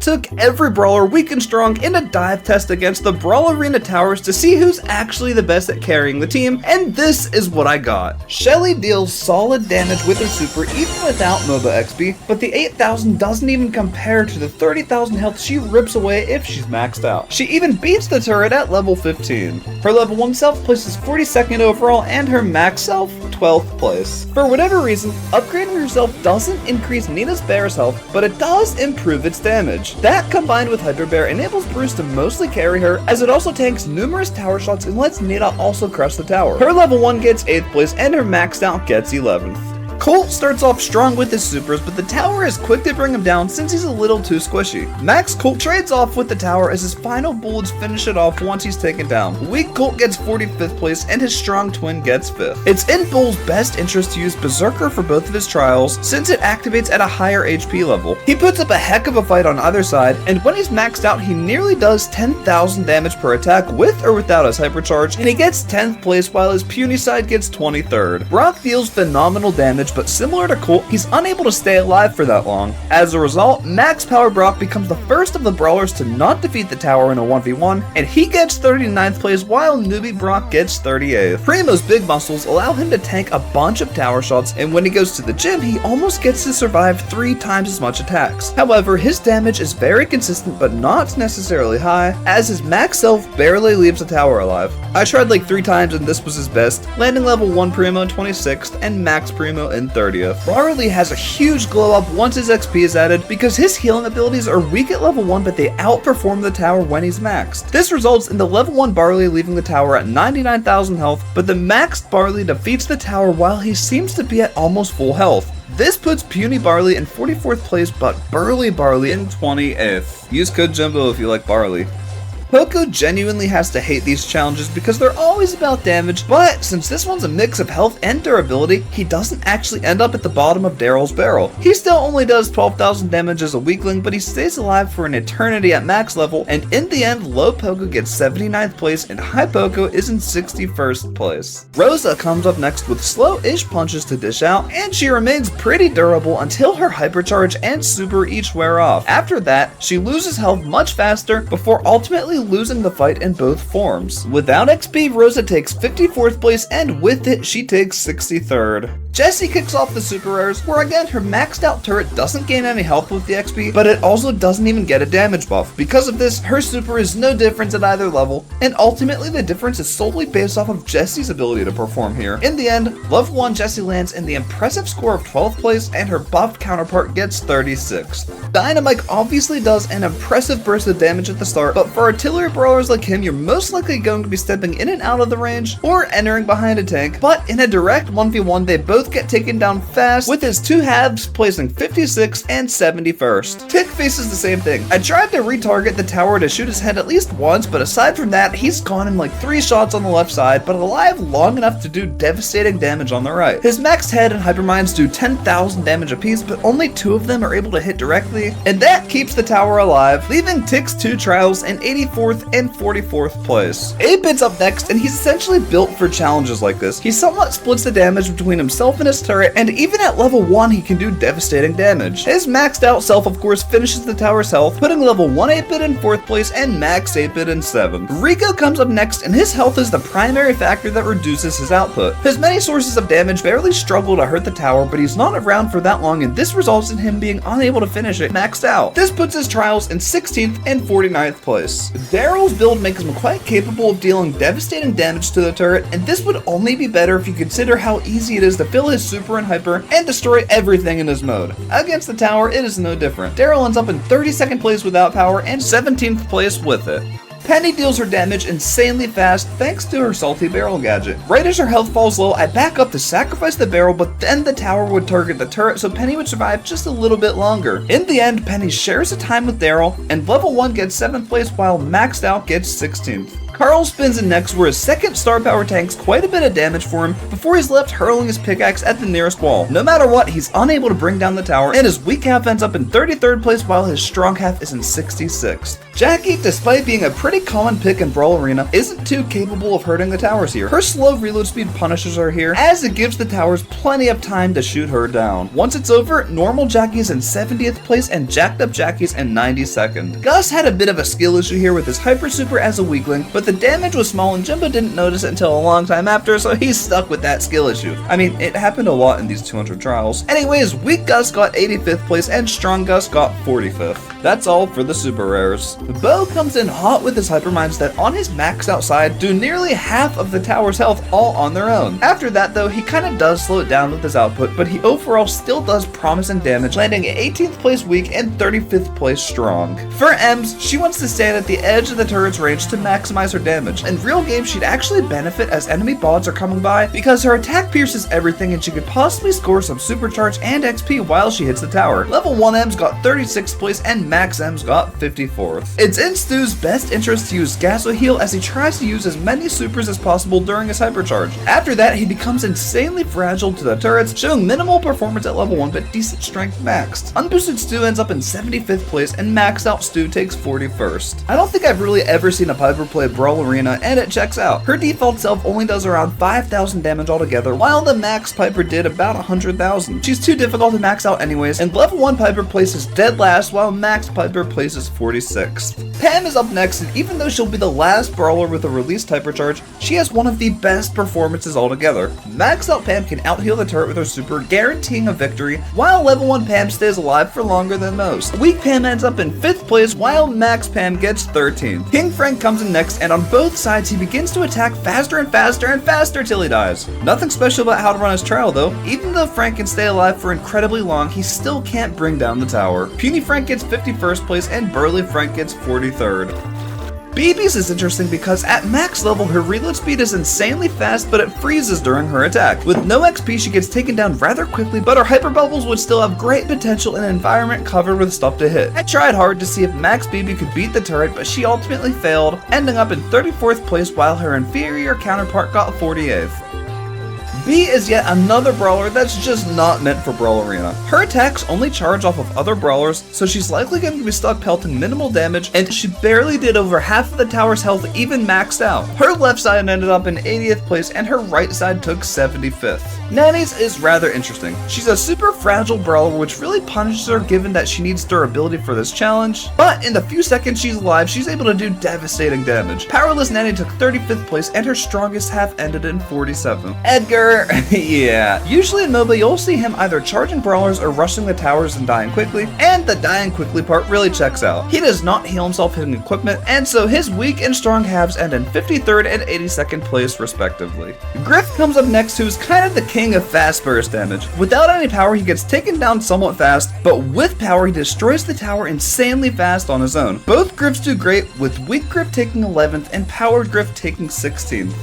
took every brawler weak and strong in a dive test against the Brawl Arena towers to see who's actually the best at carrying the team, and this is what I got. Shelly deals solid damage with her super even without MOBA XP, but the 8,000 doesn't even compare to the 30,000 health she rips away if she's maxed out. She even beats the turret at level 15. Her level 1 self places 42nd overall and her max self 12th place. For whatever reason, upgrading herself doesn't increase Nina's Bear's health, but it does improve its damage. That combined with Hyper Bear enables Bruce to mostly carry her, as it also tanks numerous tower shots and lets Nina also crush the tower. Her level 1 gets 8th place and her maxed out gets 11th. Colt starts off strong with his supers, but the tower is quick to bring him down since he's a little too squishy. Max Colt trades off with the tower as his final bullets finish it off once he's taken down. Weak Colt gets 45th place and his strong twin gets 5th. It's in Bull's best interest to use Berserker for both of his trials since it activates at a higher HP level. He puts up a heck of a fight on either side, and when he's maxed out he nearly does 10,000 damage per attack with or without his hypercharge, and he gets 10th place while his puny side gets 23rd. Brock deals phenomenal damage, but similar to Colt, he's unable to stay alive for that long. As a result, Max Power Brock becomes the first of the brawlers to not defeat the tower in a 1v1, and he gets 39th place while newbie Brock gets 38th. Primo's big muscles allow him to tank a bunch of tower shots, and when he goes to the gym, he almost gets to survive 3 times as much attacks. However, his damage is very consistent but not necessarily high, as his max self barely leaves the tower alive. I tried like 3 times and this was his best, landing level 1 Primo in 26th and max Primo in 30th. Brawler has a huge glow up once his XP is added because his healing abilities are weak at level 1 but they outperform the tower when he's maxed. This results in the level 1 Barley leaving the tower at 99,000 health, but the maxed Barley defeats the tower while he seems to be at almost full health. This puts Puny Barley in 44th place but Burly Barley in 28th. Use code Jumbo if you like Barley. Poco genuinely has to hate these challenges because they're always about damage, but since this one's a mix of health and durability, he doesn't actually end up at the bottom of Daryl's barrel. He still only does 12,000 damage as a weakling, but he stays alive for an eternity at max level, and in the end, low Poco gets 79th place and high Poco is in 61st place. Rosa comes up next with slow-ish punches to dish out, and she remains pretty durable until her hypercharge and super each wear off. After that, she loses health much faster before ultimately losing the fight in both forms. Without XP, Rosa takes 54th place and with it, she takes 63rd. Jessie kicks off the super rares, where again her maxed out turret doesn't gain any health with the XP, but it also doesn't even get a damage buff. Because of this, her super is no different at either level, and ultimately the difference is solely based off of Jessie's ability to perform here. In the end, level 1 Jessie lands in the impressive score of 12th place, and her buffed counterpart gets 36th. Dynamite obviously does an impressive burst of damage at the start, but for artillery brawlers like him, you're most likely going to be stepping in and out of the range, or entering behind a tank, but in a direct 1v1, they both get taken down fast, with his 2 halves placing 56th and 71st. Tick faces the same thing. I tried to retarget the tower to shoot his head at least once, but aside from that, he's gone in like 3 shots on the left side, but alive long enough to do devastating damage on the right. His maxed head and hypermines do 10,000 damage apiece, but only 2 of them are able to hit directly, and that keeps the tower alive, leaving Tick's 2 trials in 84th and 44th place. 8-Bit's up next, and he's essentially built for challenges like this. He somewhat splits the damage between himself and his turret, and even at level 1 he can do devastating damage. His maxed out self of course finishes the tower's health, putting level 1 8-Bit in 4th place and max 8-Bit in 7th. Rico comes up next, and his health is the primary factor that reduces his output. His many sources of damage barely struggle to hurt the tower, but he's not around for that long, and this results in him being unable to finish it maxed out. This puts his trials in 16th and 49th place. Daryl's build makes him quite capable of dealing devastating damage to the turret, and this would only be better if you consider how easy it is to fill his super and hyper and destroy everything in his mode. Against the tower, it is no different. Daryl ends up in 32nd place without power and 17th place with it. Penny deals her damage insanely fast thanks to her salty barrel gadget. Right as her health falls low, I back up to sacrifice the barrel, but then the tower would target the turret so Penny would survive just a little bit longer. In the end, Penny shares a time with Daryl, and level 1 gets 7th place while maxed out gets 16th. Carl spins in next, where his second star power tanks quite a bit of damage for him before he's left hurling his pickaxe at the nearest wall. No matter what, he's unable to bring down the tower, and his weak half ends up in 33rd place while his strong half is in 66th. Jackie, despite being a pretty common pick in Brawl Arena, isn't too capable of hurting the towers here. Her slow reload speed punishes her here, as it gives the towers plenty of time to shoot her down. Once it's over, normal Jackie's in 70th place and jacked up Jackie's in 92nd. Gus had a bit of a skill issue here with his Hyper Super as a weakling, but the damage was small and Jimbo didn't notice it until a long time after, so he's stuck with that skill issue. I mean, it happened a lot in these 200 trials. Anyways, weak Gus got 85th place and strong Gus got 45th. That's all for the super rares. Bo comes in hot with his Hyper Mines that on his maxed out side do nearly half of the tower's health all on their own. After that though, he kinda does slow it down with his output, but he overall still does promising damage, landing at 18th place weak and 35th place strong. For Ems, she wants to stand at the edge of the turret's range to maximize her damage. In real game, she'd actually benefit as enemy bots are coming by because her attack pierces everything and she could possibly score some supercharge and XP while she hits the tower. Level 1 Ems got 36th place and max Ems got 54th. It's in Stu's best interest to use Gaso Heal as he tries to use as many supers as possible during his hypercharge. After that, he becomes insanely fragile to the turrets, showing minimal performance at level 1 but decent strength maxed. Unboosted Stu ends up in 75th place and maxed out Stu takes 41st. I don't think I've really ever seen a Piper play Brawl Arena, and it checks out. Her default self only does around 5,000 damage altogether, while the max Piper did about 100,000. She's too difficult to max out anyways, and level 1 Piper places dead last while max Piper places 46th. Pam is up next, and even though she'll be the last brawler with a released hypercharge, she has one of the best performances altogether. Maxed out Pam can out-heal the turret with her super, guaranteeing a victory, while level 1 Pam stays alive for longer than most. Weak Pam ends up in 5th place, while max Pam gets 13th. King Frank comes in next, and on both sides he begins to attack faster and faster and faster till he dies. Nothing special about how to run his trial though. Even though Frank can stay alive for incredibly long, he still can't bring down the tower. Puny Frank gets 51st place and Burly Frank gets 43rd. BB's is interesting because at max level her reload speed is insanely fast, but it freezes during her attack. With no XP she gets taken down rather quickly, but her hyper bubbles would still have great potential in an environment covered with stuff to hit. I tried hard to see if Max BB could beat the turret, but she ultimately failed, ending up in 34th place while her inferior counterpart got 48th. B is yet another brawler that's just not meant for Brawl Arena. Her attacks only charge off of other brawlers, so she's likely going to be stuck pelting minimal damage, and she barely did over half of the tower's health even maxed out. Her left side ended up in 80th place and her right side took 75th. Nanny's is rather interesting. She's a super fragile brawler which really punishes her given that she needs durability for this challenge, but in the few seconds she's alive she's able to do devastating damage. Powerless Nanny took 35th place and her strongest half ended in 47th. Edgar, yeah. Usually in MOBA you'll see him either charging brawlers or rushing the towers and dying quickly, and the dying quickly part really checks out. He does not heal himself hitting equipment, and so his weak and strong halves end in 53rd and 82nd place respectively. Griff comes up next, who's kind of the king of fast burst damage. Without any power he gets taken down somewhat fast, but with power he destroys the tower insanely fast on his own. Both Griffs do great, with weak Griff taking 11th and powered Griff taking 16th.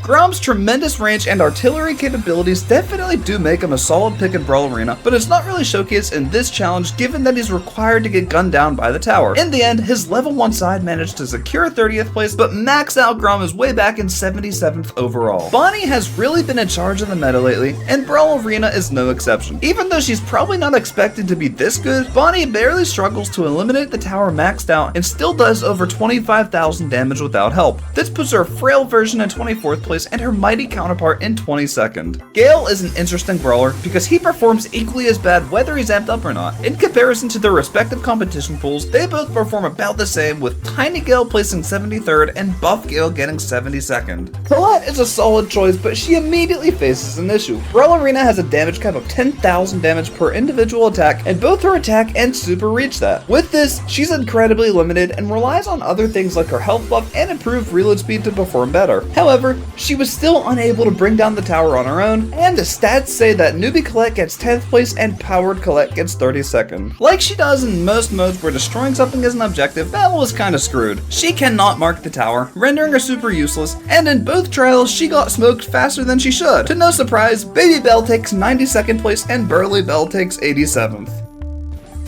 Grom's tremendous range and artillery capabilities definitely do make him a solid pick in Brawl Arena, but it's not really showcased in this challenge given that he's required to get gunned down by the tower. In the end, his level 1 side managed to secure 30th place, but maxed out Grom is way back in 77th overall. Bonnie has really been in charge of the meta lately, and Brawl Arena is no exception. Even though she's probably not expected to be this good, Bonnie barely struggles to eliminate the tower maxed out and still does over 25,000 damage without help. This puts her frail version in 24th place and her mighty counterpart in 22nd. Gale is an interesting brawler because he performs equally as bad whether he's amped up or not. In comparison to their respective competition pools, they both perform about the same, with Tiny Gale placing 73rd and Buff Gale getting 72nd. Colette is a solid choice, but she immediately faces an issue. Brawl Arena has a damage cap of 10,000 damage per individual attack, and both her attack and super reach that. With this, she's incredibly limited and relies on other things like her health buff and improved reload speed to perform better. However, she was still unable to bring down the tower on her own, and the stats say that newbie Colette gets 10th place and powered Colette gets 32nd. Like she does in most modes where destroying something is an objective, Battle is kinda screwed. She cannot mark the tower, rendering her super useless, and in both trials she got smoked faster than she should. To no surprise, Baby Belle takes 92nd place and Burly Belle takes 87th.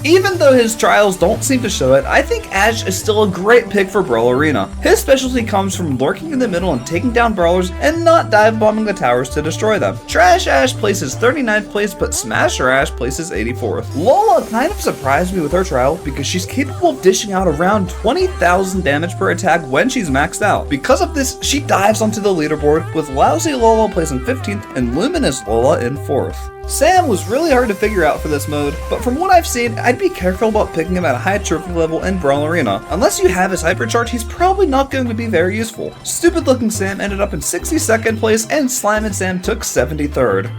Even though his trials don't seem to show it, I think Ash is still a great pick for Brawl Arena. His specialty comes from lurking in the middle and taking down brawlers and not dive bombing the towers to destroy them. Trash Ash places 39th place, but Smasher Ash places 84th. Lola kind of surprised me with her trial because she's capable of dishing out around 20,000 damage per attack when she's maxed out. Because of this, she dives onto the leaderboard with Lousy Lola placing 15th and Luminous Lola in 4th. Sam was really hard to figure out for this mode, but from what I've seen, I'd be careful about picking him at a high trophy level in Brawl Arena. Unless you have his hypercharge, he's probably not going to be very useful. Stupid looking Sam ended up in 62nd place and Slimin' Sam took 73rd.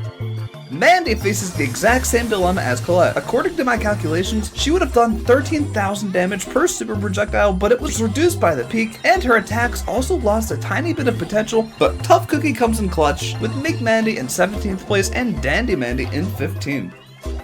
Mandy faces the exact same dilemma as Colette. According to my calculations, she would have done 13,000 damage per super projectile, but it was reduced by the peak, and her attacks also lost a tiny bit of potential, but Tough Cookie comes in clutch, with Meek Mandy in 17th place and Dandy Mandy in 15th.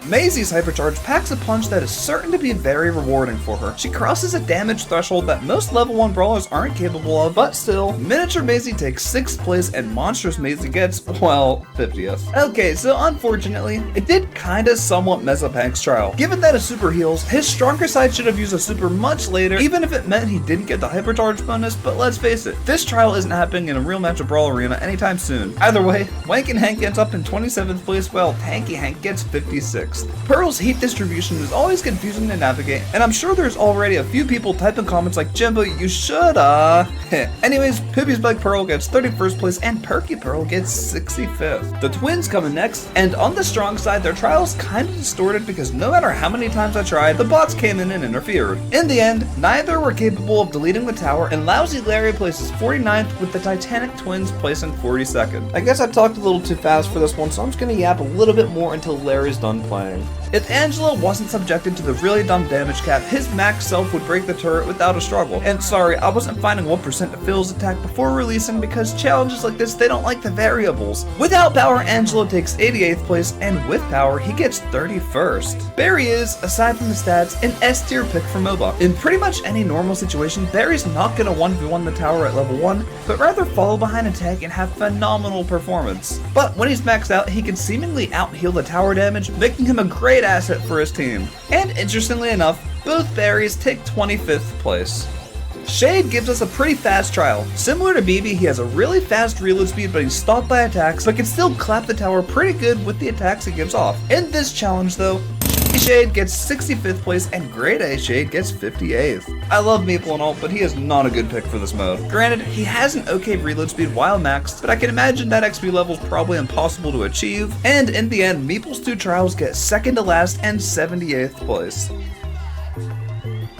Maisie's hypercharge packs a punch that is certain to be very rewarding for her. She crosses a damage threshold that most level 1 brawlers aren't capable of, but still, Miniature Maisie takes 6th place and Monstrous Maisie gets, well, 50th. Okay, so unfortunately, it did kinda somewhat mess up Hank's trial. Given that a super heals, his stronger side should have used a super much later, even if it meant he didn't get the hypercharge bonus, but let's face it, this trial isn't happening in a real match of Brawl Arena anytime soon. Either way, Wankin' Hank ends up in 27th place while Tanky Hank gets 56th. Pearl's heat distribution is always confusing to navigate, and I'm sure there's already a few people typing comments like, Jimbo, you shoulda. Anyways, Poopy's Big Pearl gets 31st place and Perky Pearl gets 65th. The twins come in next, and on the strong side, their trials kinda distorted because no matter how many times I tried, the bots came in and interfered. In the end, neither were capable of deleting the tower, and Lousy Larry places 49th with the Titanic twins placing 42nd. I guess I talked a little too fast for this one, so I'm just gonna yap a little bit more until Larry's done playing. If Angela wasn't subjected to the really dumb damage cap, his max self would break the turret without a struggle. And sorry, I wasn't finding 1% to fill his attack before releasing because challenges like this, they don't like the variables. Without power, Angela takes 88th place, and with power, he gets 31st. Barry is, aside from the stats, an S tier pick for MOBA. In pretty much any normal situation, Barry's not gonna 1v1 the tower at level 1, but rather follow behind a tank and have phenomenal performance. But when he's maxed out, he can seemingly out-heal the tower damage, making him a great asset for his team. And interestingly enough, both Barrys take 25th place. Shade gives us a pretty fast trial. Similar to BB, he has a really fast reload speed, but he's stopped by attacks, but can still clap the tower pretty good with the attacks he gives off. In this challenge though, Shade gets 65th place and Grade A Shade gets 58th. I love Meeple and all, but he is not a good pick for this mode. Granted, he has an okay reload speed while maxed, but I can imagine that XP level is probably impossible to achieve, and in the end, Meeple's 2 trials get 2nd to last and 78th place.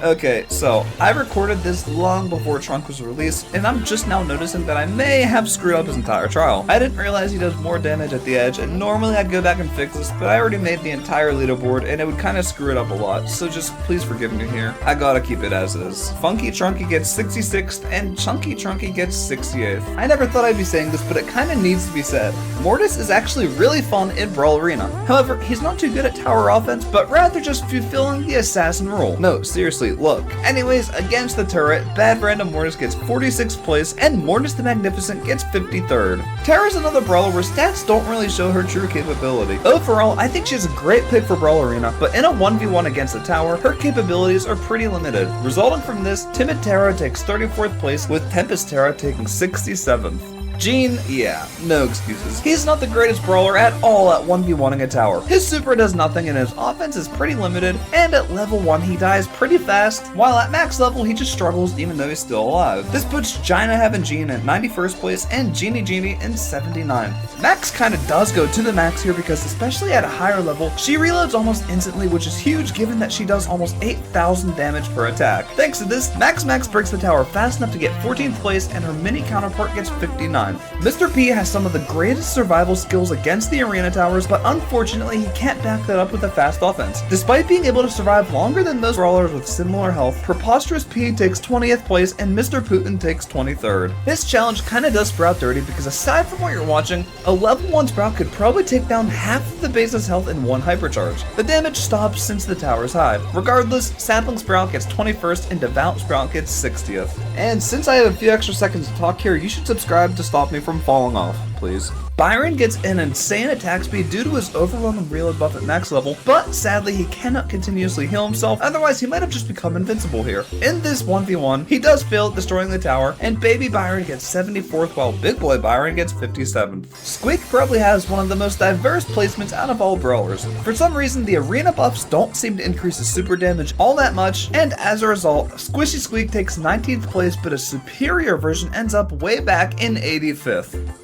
Okay, so I recorded this long before Trunk was released, and I'm just now noticing that I may have screwed up his entire trial. I didn't realize he does more damage at the edge, and normally I'd go back and fix this, but I already made the entire leaderboard, and it would kind of screw it up a lot, so just please forgive me here. I gotta keep it as is. Funky Trunky gets 66th, and Chunky Trunky gets 68th. I never thought I'd be saying this, but it kind of needs to be said. Mortis is actually really fun in Brawl Arena. However, he's not too good at tower offense, but rather just fulfilling the assassin role. No, seriously, look. Anyways, against the turret, Bad Random Mortis gets 46th place, and Mortis the Magnificent gets 53rd. Terra's another brawler where stats don't really show her true capability. Overall, I think she's a great pick for Brawl Arena, but in a 1v1 against the tower, her capabilities are pretty limited. Resulting from this, Timid Terra takes 34th place, with Tempest Terra taking 67th. Gene, yeah, no excuses. He's not the greatest brawler at all at 1v1ing a tower. His super does nothing and his offense is pretty limited, and at level 1 he dies pretty fast, while at max level he just struggles even though he's still alive. This puts Gina Heaven Gene at 91st place and Genie in 79th. Max kinda does go to the max here because especially at a higher level, she reloads almost instantly, which is huge given that she does almost 8,000 damage per attack. Thanks to this, Max breaks the tower fast enough to get 14th place and her mini counterpart gets 59th. Mr. P has some of the greatest survival skills against the arena towers, but unfortunately he can't back that up with a fast offense. Despite being able to survive longer than most brawlers with similar health, Preposterous P takes 20th place and Mr. Putin takes 23rd. This challenge kinda does Sprout dirty because aside from what you're watching, a level 1 Sprout could probably take down half of the base's health in one hypercharge. The damage stops since the tower's high. Regardless, Sapling Sprout gets 21st and Devout Sprout gets 60th. And since I have a few extra seconds to talk here, you should subscribe to stop me from falling off, please. Byron gets an insane attack speed due to his overwhelming reload buff at max level, but sadly he cannot continuously heal himself, otherwise he might have just become invincible here. In this 1v1, he does fail at destroying the tower, and baby Byron gets 74th while big boy Byron gets 57th. Squeak probably has one of the most diverse placements out of all brawlers. For some reason, the arena buffs don't seem to increase his super damage all that much, and as a result, Squishy Squeak takes 19th place, but a superior version ends up way back in 85th.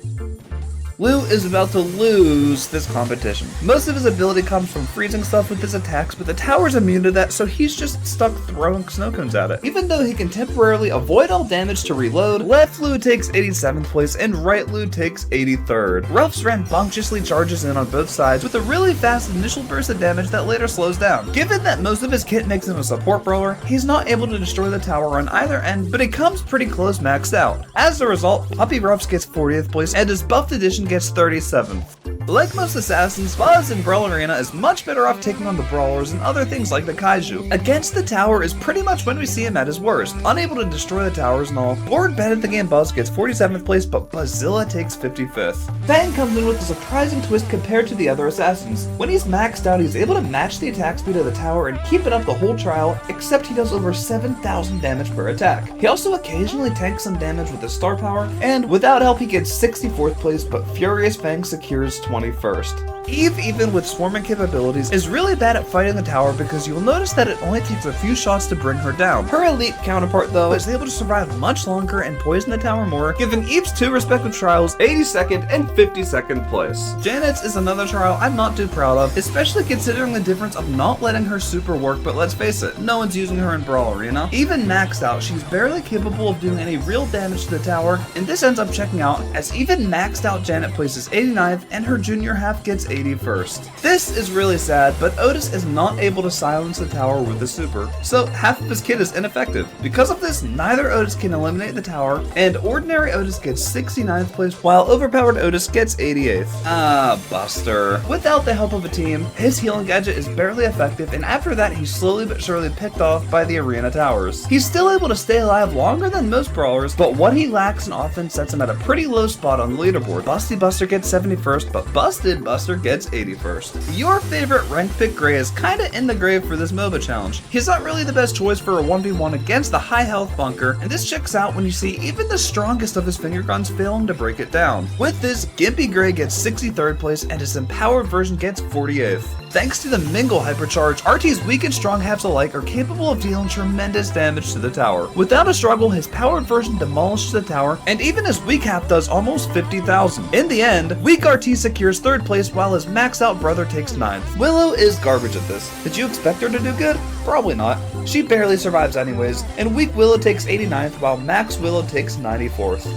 Lou is about to lose this competition. Most of his ability comes from freezing stuff with his attacks, but the tower's immune to that, so he's just stuck throwing snow cones at it. Even though he can temporarily avoid all damage to reload, left Lou takes 87th place and right Lou takes 83rd. Ruff's rambunctiously charges in on both sides with a really fast initial burst of damage that later slows down. Given that most of his kit makes him a support brawler, he's not able to destroy the tower on either end, but he comes pretty close maxed out. As a result, Puppy Ruffs gets 40th place and his buffed edition gets 37th. Like most assassins, Buzz in Brawl Arena is much better off taking on the brawlers and other things like the Kaiju. Against the tower is pretty much when we see him at his worst, unable to destroy the towers and all. Bored bad at the game, Buzz gets 47th place, but Buzzilla takes 55th. Fang comes in with a surprising twist compared to the other assassins. When he's maxed out, he's able to match the attack speed of the tower and keep it up the whole trial, except he does over 7,000 damage per attack. He also occasionally tanks some damage with his star power, and without help he gets 64th place, but Furious Fang secures 21st. Eve, even with swarming capabilities, is really bad at fighting the tower because you'll notice that it only takes a few shots to bring her down. Her elite counterpart, though, is able to survive much longer and poison the tower more, giving Eve's two respective trials 82nd and 52nd place. Janet's is another trial I'm not too proud of, especially considering the difference of not letting her super work, but let's face it, no one's using her in Brawl Arena. Even maxed out, she's barely capable of doing any real damage to the tower, and this ends up checking out as even maxed out Janet places 89th and her junior half gets 81st. This is really sad, but Otis is not able to silence the tower with the super, so half of his kit is ineffective. Because of this, neither Otis can eliminate the tower, and ordinary Otis gets 69th place, while overpowered Otis gets 88th. Buster. Without the help of a team, his healing gadget is barely effective, and after that he's slowly but surely picked off by the arena towers. He's still able to stay alive longer than most brawlers, but what he lacks in offense sets him at a pretty low spot on the leaderboard. Busty Buster gets 71st, but Busted Buster gets 81st. Your favorite rank pick Gray is kinda in the grave for this MOBA challenge. He's not really the best choice for a 1v1 against the high health bunker, and this checks out when you see even the strongest of his finger guns failing to break it down. With this, Gimpy Gray gets 63rd place and his empowered version gets 48th. Thanks to the Mingle Hypercharge, RT's weak and strong halves alike are capable of dealing tremendous damage to the tower. Without a struggle, his powered version demolishes the tower, and even his weak half does almost 50,000. In the end, weak RT secures 3rd place while his maxed out brother takes 9th. Willow is garbage at this. Did you expect her to do good? Probably not. She barely survives anyways, and weak Willow takes 89th while max Willow takes 94th.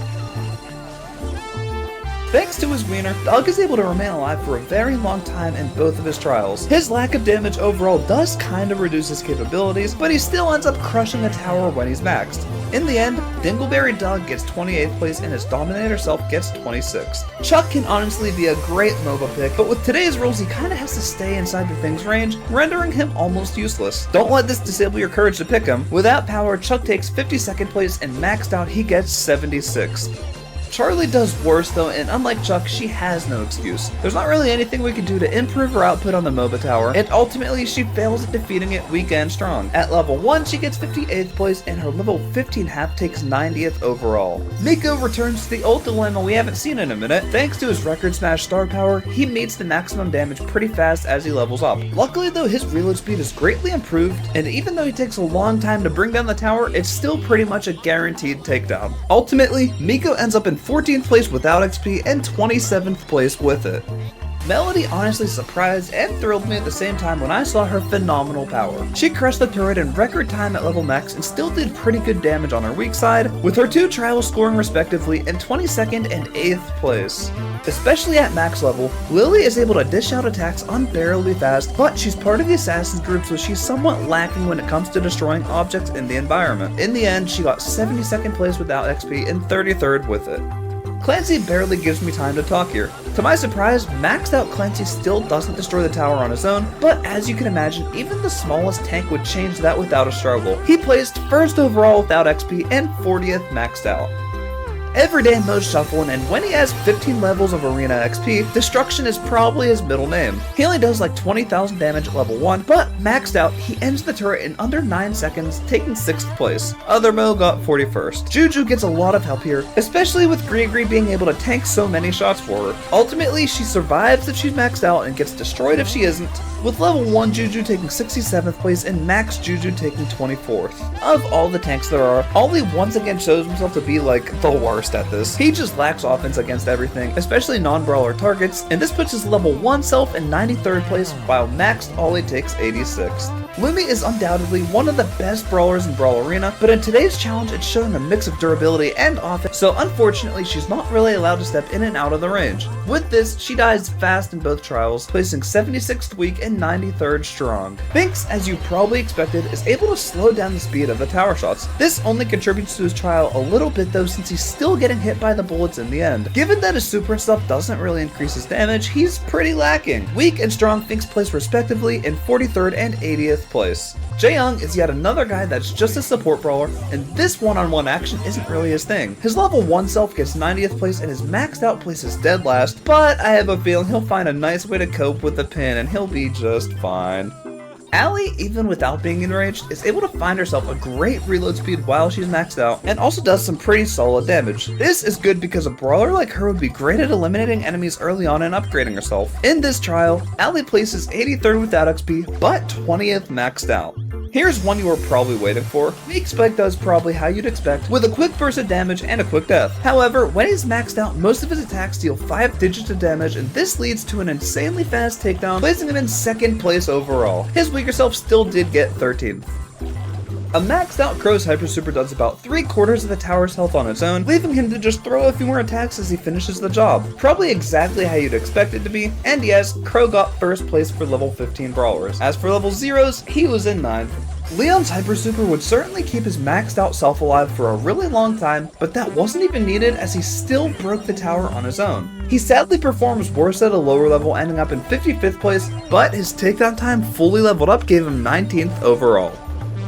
Thanks to his wiener, Doug is able to remain alive for a very long time in both of his trials. His lack of damage overall does kind of reduce his capabilities, but he still ends up crushing a tower when he's maxed. In the end, Dingleberry Doug gets 28th place and his Dominator self gets 26th. Chuck can honestly be a great MOBA pick, but with today's rules he kinda has to stay inside the thing's range, rendering him almost useless. Don't let this disable your courage to pick him. Without power, Chuck takes 52nd place and maxed out he gets 76th. Charlie does worse though, and unlike Chuck, she has no excuse. There's not really anything we can do to improve her output on the MOBA tower, and ultimately she fails at defeating it weak and strong. At level 1, she gets 58th place, and her level 15 half takes 90th overall. Miko returns to the old dilemma we haven't seen in a minute. Thanks to his record smash star power, he meets the maximum damage pretty fast as he levels up. Luckily though, his reload speed is greatly improved, and even though he takes a long time to bring down the tower, it's still pretty much a guaranteed takedown. Ultimately, Miko ends up in 14th place without XP and 27th place with it. Melody honestly surprised and thrilled me at the same time when I saw her phenomenal power. She crushed the turret in record time at level max and still did pretty good damage on her weak side, with her 2 trials scoring respectively in 22nd and 8th place. Especially at max level, Lily is able to dish out attacks unbearably fast, but she's part of the assassin group so she's somewhat lacking when it comes to destroying objects in the environment. In the end, she got 72nd place without XP and 33rd with it. Clancy barely gives me time to talk here. To my surprise, maxed out Clancy still doesn't destroy the tower on his own, but as you can imagine, even the smallest tank would change that without a struggle. He placed 1st overall without XP and 40th maxed out. everyday mode shuffling, and when he has 15 levels of arena XP, destruction is probably his middle name. He only does like 20,000 damage at level 1, but maxed out, he ends the turret in under 9 seconds, taking 6th place. Other Mo got 41st. Juju gets a lot of help here, especially with Gree being able to tank so many shots for her. Ultimately, she survives if she's maxed out and gets destroyed if she isn't, with level 1 Juju taking 67th place and max Juju taking 24th. Of all the tanks there are, Ollie once again shows himself to be like the worst at this. He just lacks offense against everything, especially non-brawler targets, and this puts his level 1 self in 93rd place while maxed Ollie takes 86th. Lumi is undoubtedly one of the best brawlers in Brawl Arena, but in today's challenge it's showing a mix of durability and offense, so unfortunately she's not really allowed to step in and out of the range. With this, she dies fast in both trials, placing 76th weak and 93rd strong. Binks, as you probably expected, is able to slow down the speed of the tower shots. This only contributes to his trial a little bit though, since he's still getting hit by the bullets in the end. Given that his super and stuff doesn't really increase his damage, he's pretty lacking. Weak and strong Binks place respectively in 43rd and 80th place. Jaeyoung is yet another guy that's just a support brawler, and this one-on-one action isn't really his thing. His level 1 self gets 90th place and his maxed out place is dead last, but I have a feeling he'll find a nice way to cope with the pin and he'll be just fine. Allie, even without being enraged, is able to find herself a great reload speed while she's maxed out, and also does some pretty solid damage. This is good because a brawler like her would be great at eliminating enemies early on and upgrading herself. In this trial, Allie places 83rd without XP, but 20th maxed out. Here's one you were probably waiting for. Meek Spike does probably how you'd expect, with a quick burst of damage and a quick death. However, when he's maxed out, most of his attacks deal 5 digits of damage, and this leads to an insanely fast takedown, placing him in 2nd place overall. His weaker self still did get 13th. A maxed out Crow's Hyper Super does about 3/4 of the tower's health on its own, leaving him to just throw a few more attacks as he finishes the job. Probably exactly how you'd expect it to be, and yes, Crow got 1st place for level 15 brawlers. As for level 0s, he was in 9th. Leon's Hyper Super would certainly keep his maxed out self alive for a really long time, but that wasn't even needed as he still broke the tower on his own. He sadly performs worse at a lower level, ending up in 55th place, but his takedown time fully leveled up gave him 19th overall.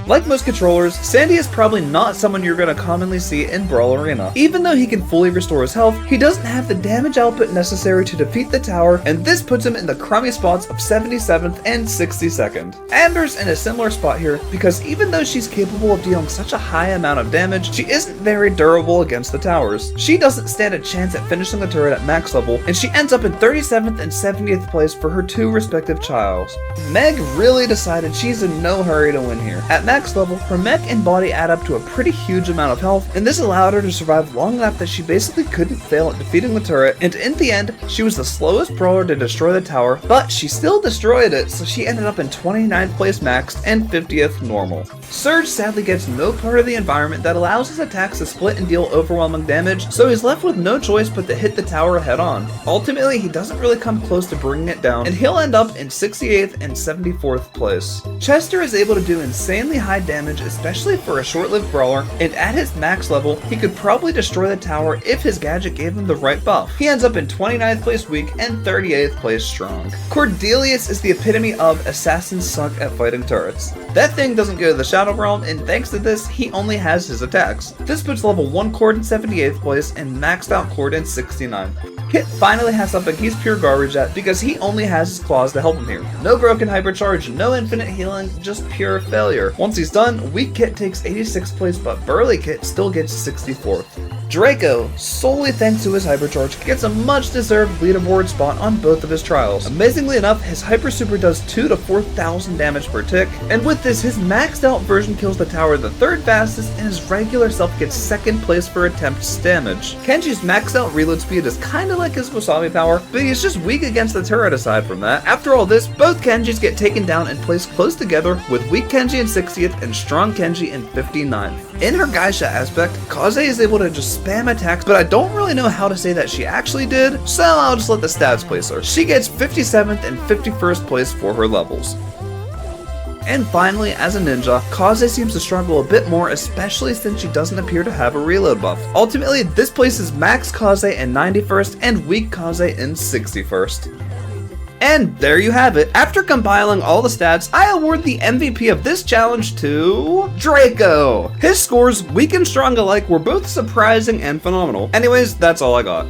Like most controllers, Sandy is probably not someone you're going to commonly see in Brawl Arena. Even though he can fully restore his health, he doesn't have the damage output necessary to defeat the tower, and this puts him in the crummy spots of 77th and 62nd. Amber's in a similar spot here, because even though she's capable of dealing such a high amount of damage, she isn't very durable against the towers. She doesn't stand a chance at finishing the turret at max level, and she ends up in 37th and 70th place for her 2 respective trials. Meg really decided she's in no hurry to win here. At max level, her mech and body add up to a pretty huge amount of health, and this allowed her to survive long enough that she basically couldn't fail at defeating the turret, and in the end, she was the slowest brawler to destroy the tower, but she still destroyed it, so she ended up in 29th place maxed and 50th normal. Surge sadly gets no part of the environment that allows his attacks to split and deal overwhelming damage, so he's left with no choice but to hit the tower head on. Ultimately, he doesn't really come close to bringing it down, and he'll end up in 68th and 74th place. Chester is able to do insanely high damage, especially for a short-lived brawler, and at his max level, he could probably destroy the tower if his gadget gave him the right buff. He ends up in 29th place weak and 38th place strong. Cordelius is the epitome of assassins suck at fighting turrets. That thing doesn't go to the Shadow Realm, and thanks to this, he only has his attacks. This puts level 1 Cord in 78th place and maxed out Cord in 69th. Kit finally has something he's pure garbage at because he only has his claws to help him here. No broken hypercharge, no infinite healing, just pure failure. Once he's done, weak Kit takes 86th place, but burly Kit still gets 64th. Draco, solely thanks to his hypercharge, gets a much deserved leaderboard spot on both of his trials. Amazingly enough, his hyper super does 2,000 to 4,000 damage per tick, and with this, his maxed out version kills the tower the 3rd fastest, and his regular self gets 2nd place for attempts damage. Kenji's maxed out reload speed is kinda like his Wasabi power, but he's just weak against the turret aside from that. After all this, both Kenjis get taken down and placed close together, with weak Kenji in 60th and strong Kenji in 59th. In her Geisha aspect, Kaze is able to just spam attacks, but I don't really know how to say that she actually did, so I'll just let the stats place her. She gets 57th and 51st place for her levels. And finally, as a ninja, Kaze seems to struggle a bit more, especially since she doesn't appear to have a reload buff. Ultimately, this places max Kaze in 91st and weak Kaze in 61st. And there you have it. After compiling all the stats, I award the MVP of this challenge to Draco. His scores, weak and strong alike, were both surprising and phenomenal. Anyways, that's all I got.